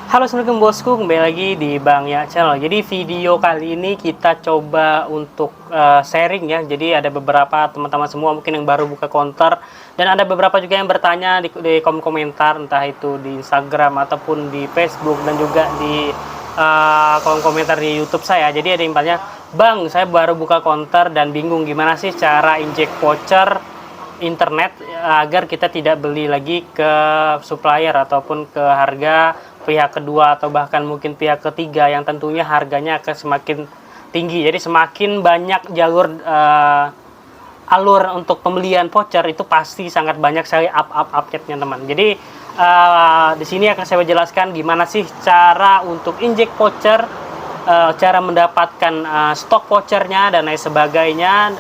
Halo, assalamualaikum bosku, kembali lagi di Bang Ya Channel. Jadi video kali ini kita coba untuk sharing ya. Jadi ada beberapa teman-teman semua mungkin yang baru buka konter, dan ada beberapa juga yang bertanya di kolom komentar, entah itu di Instagram ataupun di Facebook, dan juga di kolom komentar di YouTube saya. Jadi ada yang tanya, Bang, saya baru buka konter dan bingung gimana sih cara injek voucher internet agar kita tidak beli lagi ke supplier ataupun ke harga pihak kedua atau bahkan mungkin pihak ketiga yang tentunya harganya akan semakin tinggi. Jadi semakin banyak jalur alur untuk pembelian voucher itu pasti sangat banyak sekali update-nya teman. Jadi di sini akan saya jelaskan gimana sih cara untuk injek voucher, cara mendapatkan stok vouchernya dan lain sebagainya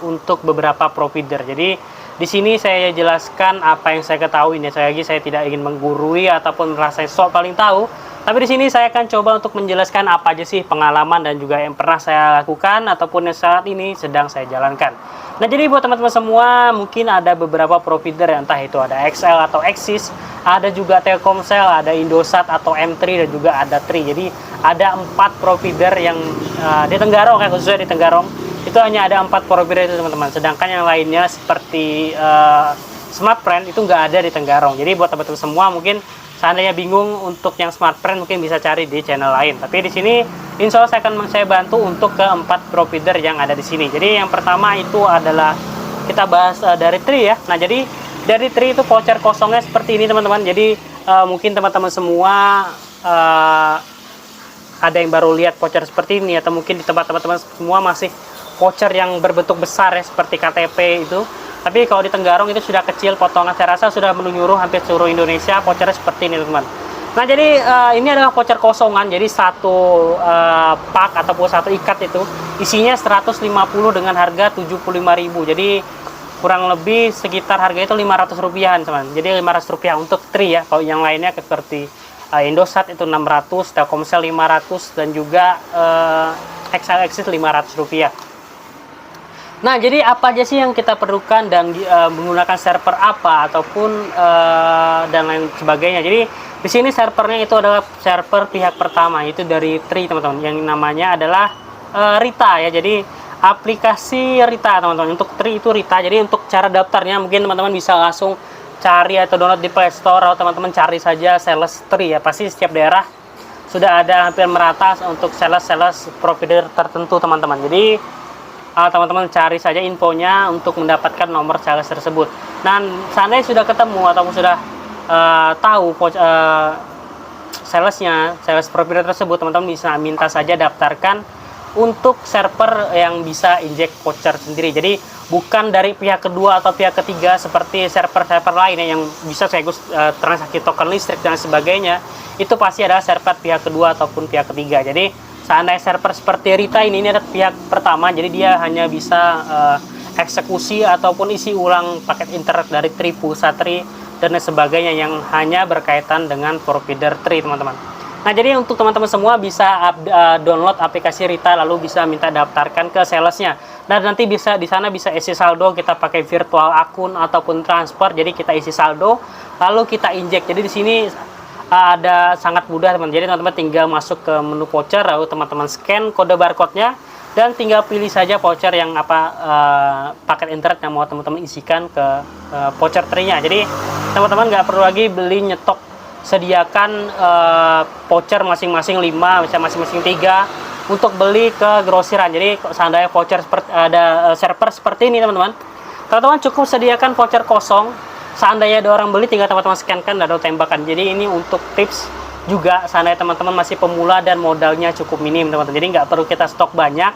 untuk beberapa provider. Jadi di sini saya jelaskan apa yang saya ketahui ya. Saya tidak ingin menggurui ataupun merasa sok paling tahu. Tapi di sini saya akan coba untuk menjelaskan apa aja sih pengalaman dan juga yang pernah saya lakukan ataupun yang saat ini sedang saya jalankan. Nah, jadi buat teman-teman semua, mungkin ada beberapa provider, entah itu ada XL atau Axis, ada juga Telkomsel, ada Indosat atau M3, dan juga ada Tri. Jadi ada 4 provider yang di Tenggarong, khususnya di Tenggarong itu hanya ada 4 provider itu teman-teman. Sedangkan yang lainnya seperti Smartfren itu nggak ada di Tenggarong. Jadi buat teman-teman semua mungkin seandainya bingung untuk yang Smartfren mungkin bisa cari di channel lain. Tapi di sini insya Allah saya bantu untuk ke 4 provider yang ada di sini. Jadi yang pertama itu adalah kita bahas dari Tri ya. Nah, jadi dari Tri itu voucher kosongnya seperti ini teman-teman. Jadi mungkin teman-teman semua ada yang baru lihat voucher seperti ini, atau mungkin di tempat teman-teman semua masih voucher yang berbentuk besar ya seperti KTP itu. Tapi kalau di Tenggarong itu sudah kecil potongan, saya rasa sudah menyeluruh hampir seluruh Indonesia vouchernya seperti ini teman-teman. Nah, jadi ini adalah voucher kosongan. Jadi satu pak ataupun satu ikat itu isinya 150 dengan harga 75.000. Jadi kurang lebih sekitar harga itu 500 rupiahan teman. Jadi 500 rupiah untuk Tri ya. Kalau yang lainnya seperti Indosat itu 600, Telkomsel 500, dan juga XL Axis 500 rupiah. Nah, jadi apa aja sih yang kita perlukan dan menggunakan server apa ataupun dan lain sebagainya. Jadi di sini servernya itu adalah server pihak pertama, itu dari Tri teman-teman, yang namanya adalah Rita ya. Jadi aplikasi Rita teman-teman, untuk Tri itu Rita. Jadi untuk cara daftarnya mungkin teman-teman bisa langsung cari atau download di Play Store, atau teman-teman cari saja sales Tri ya. Pasti setiap daerah sudah ada hampir merata untuk sales provider tertentu teman-teman. Jadi teman-teman cari saja infonya untuk mendapatkan nomor sales tersebut. Dan seandainya sudah ketemu atau sudah tahu sales provider tersebut, teman-teman bisa minta saja daftarkan untuk server yang bisa injek voucher sendiri. Jadi bukan dari pihak kedua atau pihak ketiga seperti server-server lainnya yang bisa sekaligus transaksi token listrik dan sebagainya. Itu pasti adalah server pihak kedua ataupun pihak ketiga. Jadi seandainya server seperti Rita ini ada pihak pertama, jadi dia hanya bisa eksekusi ataupun isi ulang paket internet dari Tri, pulsa Tri, dan sebagainya yang hanya berkaitan dengan provider Tri teman-teman. Nah, jadi untuk teman-teman semua bisa download aplikasi Rita, lalu bisa minta daftarkan ke salesnya. Dan nanti bisa di sana bisa isi saldo, kita pakai virtual akun ataupun transfer. Jadi kita isi saldo, lalu kita injek. Jadi di sini ada sangat mudah teman. Jadi teman-teman tinggal masuk ke menu voucher, lalu teman-teman scan kode barcode-nya dan tinggal pilih saja voucher yang paket internet yang mau teman-teman isikan ke voucher Tri-nya. Jadi teman-teman nggak perlu lagi beli nyetok, sediakan voucher masing-masing 5, bisa masing-masing 3 untuk beli ke grosiran. Jadi seandainya voucher ada server seperti ini teman-teman, teman-teman cukup sediakan voucher kosong. Seandainya ada orang beli, tinggal teman-teman scan-kan dan tembakan. Jadi ini untuk tips juga seandainya teman-teman masih pemula dan modalnya cukup minim teman-teman. Jadi nggak perlu kita stok banyak,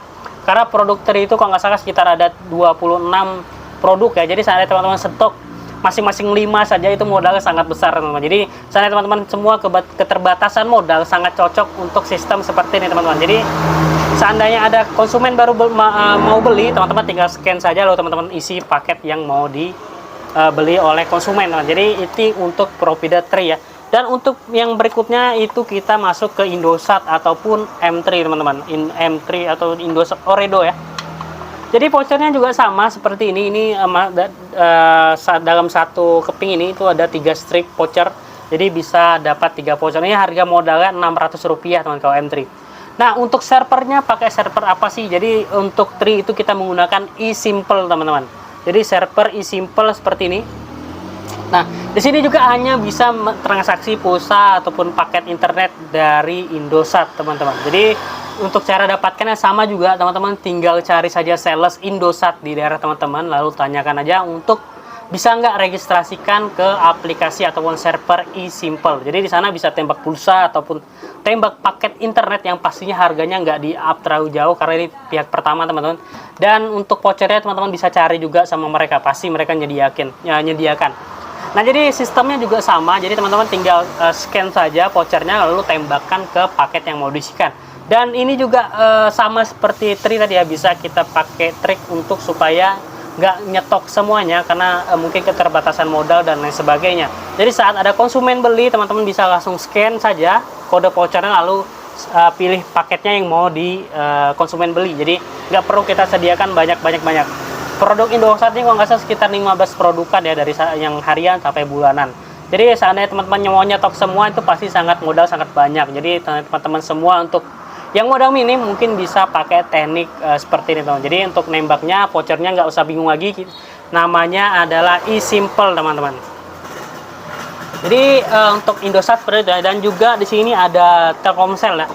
karena produk Tri itu kalau nggak salah sekitar ada 26 produk ya. Jadi seandainya teman-teman stok masing-masing 5 saja itu modalnya sangat besar teman-teman. Jadi seandainya teman-teman semua keterbatasan modal, sangat cocok untuk sistem seperti ini teman-teman. Jadi seandainya ada konsumen baru mau beli, teman-teman tinggal scan saja lalu teman-teman isi paket yang mau beli oleh konsumen. Jadi itu untuk provider Tri ya. Dan untuk yang berikutnya itu kita masuk ke Indosat ataupun M3 teman-teman. M3 atau Indosat Oredo ya. Jadi vouchernya juga sama seperti ini. Ini dalam satu keping ini itu ada 3 strip voucher Jadi bisa dapat 3 voucher. Ini harga modalnya Rp600 teman kalau M3. Nah, untuk servernya pakai server apa sih? Jadi untuk Tri itu kita menggunakan eSimple teman-teman. Jadi server eSimple seperti ini. Nah, di sini juga hanya bisa transaksi pulsa ataupun paket internet dari Indosat teman-teman. Jadi untuk cara dapatkannya sama juga teman-teman, tinggal cari saja sales Indosat di daerah teman-teman, lalu tanyakan aja untuk bisa nggak registrasikan ke aplikasi ataupun server eSimple. Jadi di sana bisa tembak pulsa ataupun tembak paket internet yang pastinya harganya nggak di up terlalu jauh karena ini pihak pertama teman-teman. Dan untuk vouchernya teman-teman bisa cari juga sama mereka, pasti mereka nyediakan. Nah, jadi sistemnya juga sama. Jadi teman-teman tinggal scan saja vouchernya lalu tembakkan ke paket yang mau diisikan. Dan ini juga sama seperti Tri tadi ya, bisa kita pakai trik untuk supaya nggak nyetok semuanya karena mungkin keterbatasan modal dan lain sebagainya. Jadi saat ada konsumen beli, teman-teman bisa langsung scan saja kode vouchernya lalu pilih paketnya yang mau di konsumen beli. Jadi nggak perlu kita sediakan banyak. Produk Indosat ini kalau nggak salah sekitar 15 produkan ya, dari yang harian sampai bulanan. Jadi seandainya teman-teman mau nyetok semua itu pasti modal sangat banyak. Jadi teman-teman semua untuk yang modal minim mungkin bisa pakai teknik seperti ini teman. Jadi untuk nembaknya vouchernya nggak usah bingung lagi, namanya adalah eSimple teman-teman. Jadi untuk Indosat dan juga di sini ada Telkomsel ya.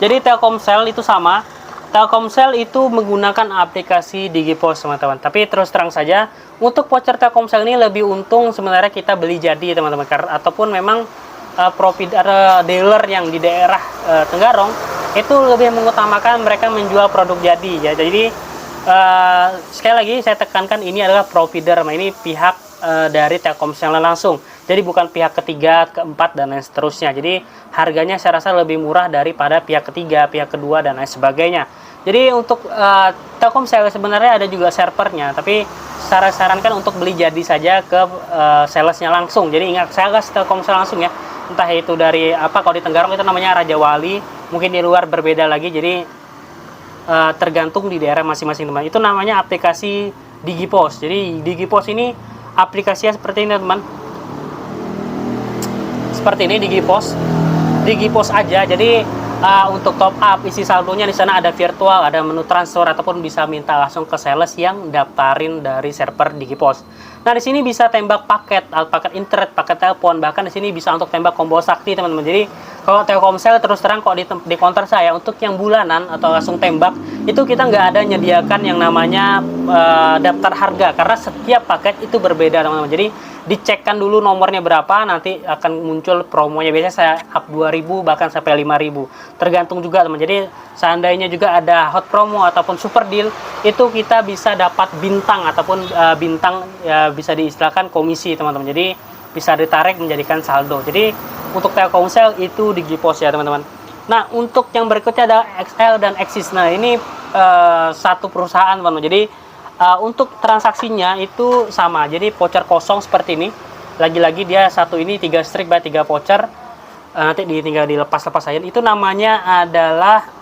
Jadi Telkomsel itu sama. Telkomsel itu menggunakan aplikasi Digipos teman-teman. Tapi terus terang saja untuk voucher Telkomsel ini lebih untung sebenarnya kita beli jadi teman-teman, ataupun memang provider dealer yang di daerah Tenggarong itu lebih mengutamakan mereka menjual produk jadi ya. Jadi sekali lagi saya tekankan ini adalah provider, ini pihak dari Telkomsel langsung. Jadi bukan pihak ketiga, keempat dan lain seterusnya. Jadi harganya saya rasa lebih murah daripada pihak ketiga, pihak kedua dan lain sebagainya. Jadi untuk Telkomsel sebenarnya ada juga servernya, tapi saya sarankan untuk beli jadi saja ke salesnya langsung. Jadi ingat, sales Telkomsel langsung ya. Entah itu dari kalau di Tenggarong itu namanya Raja Wali, mungkin di luar berbeda lagi. Jadi tergantung di daerah masing-masing teman. Itu namanya aplikasi Digipos. Jadi Digipos ini aplikasinya seperti ini teman. Seperti ini Digipos aja. Jadi untuk top up isi saldonya di sana ada virtual, ada menu transfer ataupun bisa minta langsung ke sales yang daftarin dari server Digipos. Nah, di sini bisa tembak paket internet, paket telepon, bahkan di sini bisa untuk tembak combo sakti teman-teman. Jadi kalau Telkomsel terus terang kok di counter saya untuk yang bulanan atau langsung tembak itu kita nggak ada nyediakan yang namanya daftar harga karena setiap paket itu berbeda teman-teman. Jadi dicekkan dulu nomornya berapa, nanti akan muncul promonya. Biasanya saya up 2.000 bahkan sampai 5.000 tergantung juga teman. Jadi seandainya juga ada hot promo ataupun super deal, itu kita bisa dapat bintang ataupun bintang ya, bisa diistilahkan komisi teman-teman. Jadi bisa ditarik menjadikan saldo. Jadi untuk Telkomsel itu Digipos ya teman-teman. Nah, untuk yang berikutnya ada XL dan Axis. Nah, ini satu perusahaan teman-teman. Jadi untuk transaksinya itu sama. Jadi voucher kosong seperti ini. Lagi-lagi dia satu ini 3 strip by 3 voucher. Nanti tinggal dilepas-lepas saja. Itu namanya adalah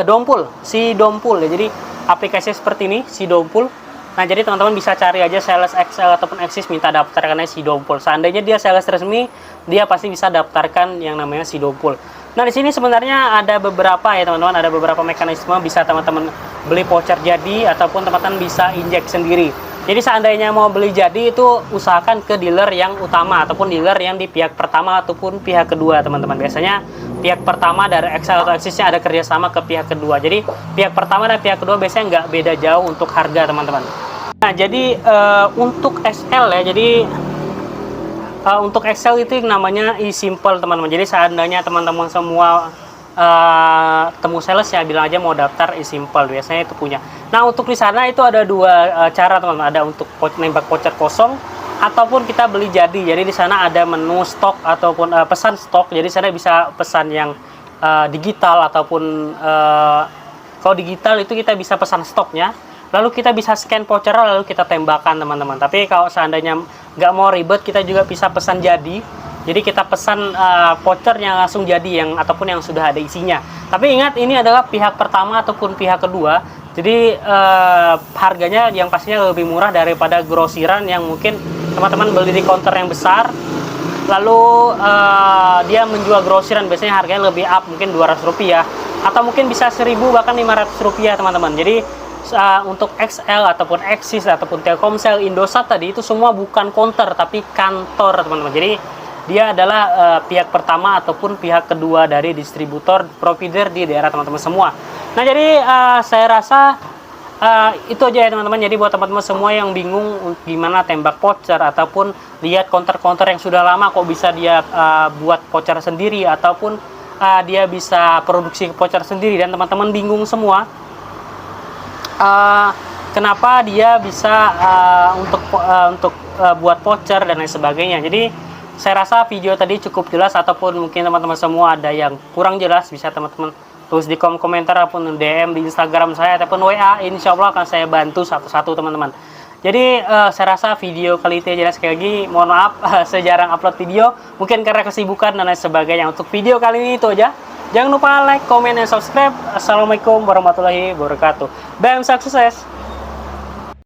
Dompul, si Dompul ya. Jadi aplikasinya seperti ini, si Dompul. Nah, jadi teman-teman bisa cari aja sales XL ataupun Axis, minta daftarkan si Dompul. Seandainya dia sales resmi, dia pasti bisa daftarkan yang namanya si Dompul. Nah, di sini sebenarnya ada beberapa ya teman-teman, ada beberapa mekanisme bisa teman-teman beli voucher jadi ataupun teman-teman bisa injek sendiri. Jadi seandainya mau beli jadi itu usahakan ke dealer yang utama ataupun dealer yang di pihak pertama ataupun pihak kedua teman-teman. Biasanya pihak pertama dari XL atau Axisnya ada kerjasama ke pihak kedua. Jadi pihak pertama dan pihak kedua biasanya nggak beda jauh untuk harga teman-teman. Nah, jadi untuk XL ya, jadi untuk Excel itu namanya eSimple teman-teman. Jadi seandainya teman-teman semua temu sales ya, bilang aja mau daftar eSimple, biasanya itu punya. Nah, untuk di sana itu ada dua cara teman-teman. Ada untuk nembak voucher kosong ataupun kita beli jadi. Jadi di sana ada menu stok ataupun pesan stok. Jadi saya bisa pesan yang digital ataupun kalau digital itu kita bisa pesan stoknya. Lalu kita bisa scan voucher lalu kita tembakan teman-teman. Tapi kalau seandainya nggak mau ribet, kita juga bisa pesan jadi. Jadi kita pesan voucher yang langsung jadi ataupun yang sudah ada isinya. Tapi ingat, ini adalah pihak pertama ataupun pihak kedua. Jadi harganya yang pastinya lebih murah daripada grosiran yang mungkin teman-teman beli di counter yang besar lalu dia menjual grosiran, biasanya harganya lebih up, mungkin 200 rupiah atau mungkin bisa 1000 bahkan 500 rupiah teman-teman. Jadi untuk XL ataupun Axis ataupun Telkomsel, Indosat tadi itu semua bukan counter tapi kantor teman-teman. Jadi dia adalah pihak pertama ataupun pihak kedua dari distributor provider di daerah teman-teman semua. Nah jadi saya rasa itu aja ya teman-teman. Jadi buat teman-teman semua yang bingung gimana tembak voucher ataupun lihat counter-counter yang sudah lama kok bisa dia buat voucher sendiri ataupun dia bisa produksi voucher sendiri dan teman-teman bingung semua kenapa dia bisa untuk buat voucher dan lain sebagainya. Jadi saya rasa video tadi cukup jelas, ataupun mungkin teman-teman semua ada yang kurang jelas bisa teman-teman tulis di kolom komentar ataupun DM di Instagram saya ataupun WA. Insya Allah akan saya bantu satu-satu teman-teman. Jadi saya rasa video kali ini jelas. Sekali lagi mohon maaf saya jarang upload video, mungkin karena kesibukan dan lain sebagainya. Untuk video kali ini itu aja. Jangan lupa like, comment, dan subscribe. Assalamualaikum warahmatullahi wabarakatuh. BM Sukses.